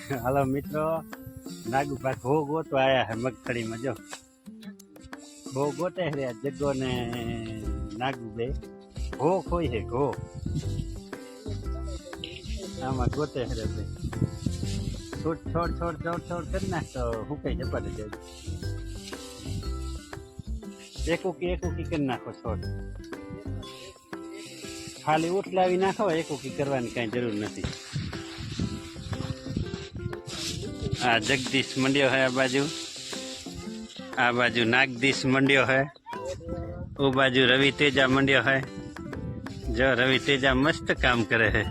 હાલો મિત્રો, નાગુભાઈ ઘો ગોતો આયા હે મગફળીમાં જો ઘો ગોતે રે જગ્ગો ને નાગુ બે ઘો ખોઈ હે ઘો આમાં ગોતે રે બે છોડ છોડ છોડ છોડ છોડ કરી નાખ તો હું કઈ જપાડે જાય એકોકી કરી નાખો છોડ ખાલી ઉઠલાવી નાખો એકોકી કરવાની કઈ જરૂર નથી। आ जगदीश मंडियो है आ बाजू नागदीश मंडियो है वो बाजू रवि तेजा मंडियो है जो रवि तेजा मस्त काम करे है।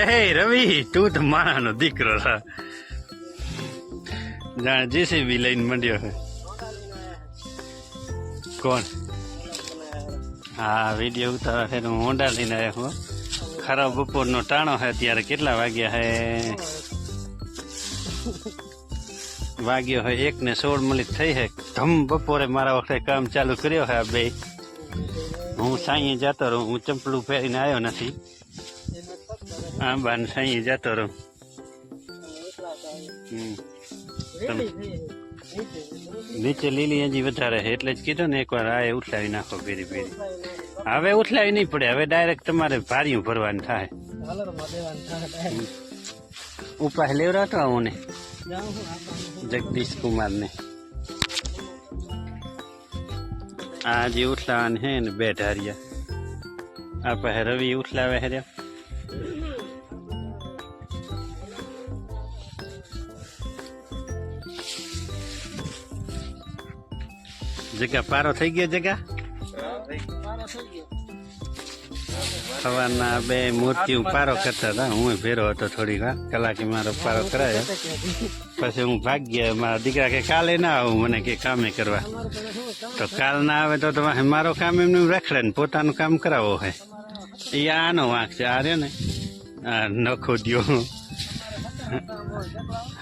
ए रवि तू तो मारा नो दीकरो रहा जहाँ जैसे भी लाइन मंडियो है कौन हाँ वीडियो उतारा है तो होंडा लेने आया हूँ। खराब बपोर नो टाणो है त्यारे केटला वाग्या है वाग्यो है 1:16 मिनिट थई है। धम बपोरे मारा वखते काम चालू कर्यो है। बे हूँ साई जातो रहूँ हूँ चंपलू पहेरीने आयो नथी आंबा साई जातो रहूँ। नीचे लीली हजी वधारे है एटले ज कीधुं ने एकवार आए उठलावी नाखो फेरी फेरी हवे उठलावी नहीं पड़े हवे डायरेक्ट तमारे भारियों भरवानी थाय उपाय लेवरातो आवोने जगदीश कुमार ने आज उठलावन है ने बे ढारिया आप रवि उठलावे है जगह पारो थई गयो जगह सवारना बे मूर्तियों पारो करता था हूँ भेरो तो थोड़ी वा कलाकी मारो पारो करायो पछी हूँ भाग गया मारा दीकरा के काले ना आऊँ मने के कामे करवा तो काल ना आवे तो मारो काम एमने रखड़े ने पोतानुं काम करावो है। ई आनो वांक छे आ रह्यो ने आ नखो दियो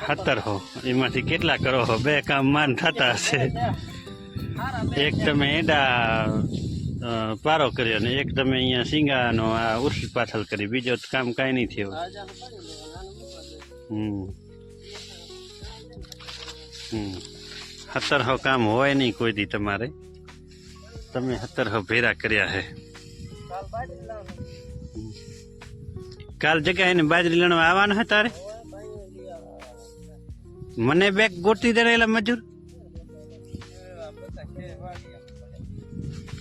17 हो एमांथी केटला करो हो बे काम मान थता हशे। एक तमे एडा पारो कर्यो ने एक तमे अहींया सींगानो आ उथल पाथल करी बीजो काम काई नहीं थयो। 17 हो काम होय नहीं कोई दी तमारे तमे 17 हो भेरा कर्या है। काल जगह ने बाजरी लणवा आववानो है तारे मने बेक गोटी देला मजूर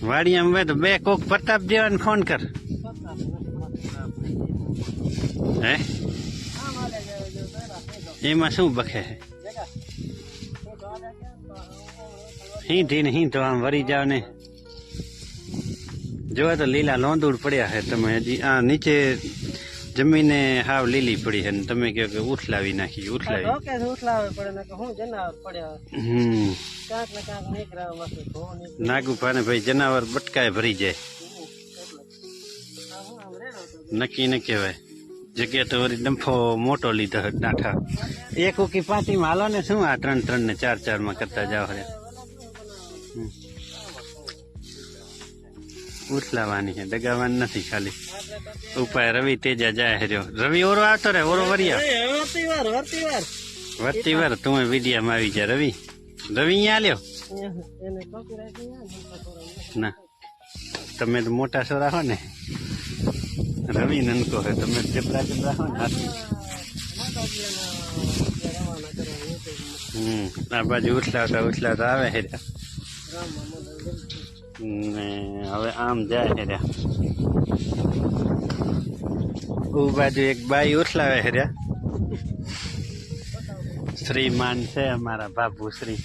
वाड़िया में तो बे कोक प्रताप जेवा ने फोन कर है एमा शू बखे है हींधी नहीं तो आम वरी जाओ ने जो तो लीला लोंदूड़ पड़िया है तमे हजी आ नीचे जमीन हाव लीली पड़ी है तमे कहो कि उठलावी नाखी उठलावी नागुपा ने भाई जनावर बटकाए भरी जाए नक्की न कहेवाय जगह तो वरी डंफो मोटो लीधो नाठा एक की पाती में हालो ने शू आ 3-3 ने 4-4 में करता जाओ रे उठलावानी है डगावानी नहीं खाली उपाय रवि तेजा जाए है रवि ओरो आतो रे ओरो वरिया वर्ती वार तुम्हें वीडियो में आई जा रवि रवि यहाँ लियो ना तमे तो मोटा सोरा हो ने रवि ननको है तमे जबरा जबरा हो ना आ बाजू उठलाता आवे है ने हवे आम जाए है ऊ बाजू एक बाई उठलावे है श्रीमान से हमारा बाबू श्री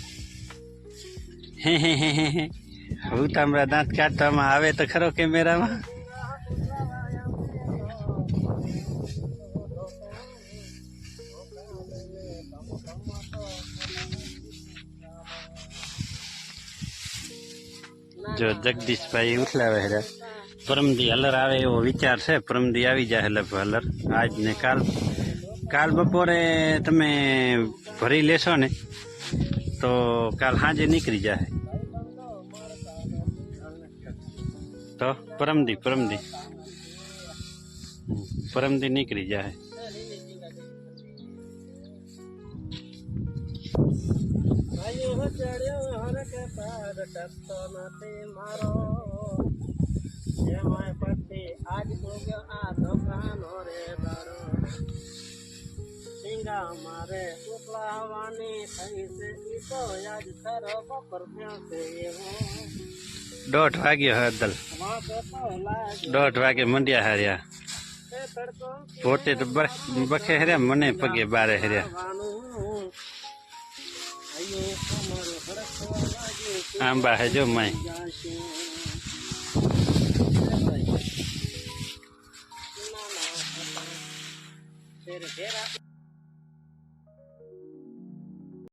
હું તમારા દાંત કાઢવામાં આવે તો ખરો કેમેરામાં જો જગદીશભાઈ ઉઠલાવે છે પરમદી હલર આવે એવો વિચાર છે પરમદી આવી જાય લગભગ હલર આજ ને કાલ બપોરે તમે ભરી લેશો ને તો કાલ સાંજે નીકળી જાય તો પરમદી પરમથી નીકળી જાય. મારે ઉકલાવાની થઈ છે ઈ તો યાદ કરો બપોર થયો છે એવું 1:30 વાગ્યો હદલ. વાંકે તો લાગે 1:30 વાગે મંડ્યા હાર્યા. એ તડકો પોતે તો બખે હર્યા, મને પગે બારે હર્યા. વાનું આયો તમારો હડકો લાગે આંબા હે જો માય. જાશે ના ના તેરે ઘેરા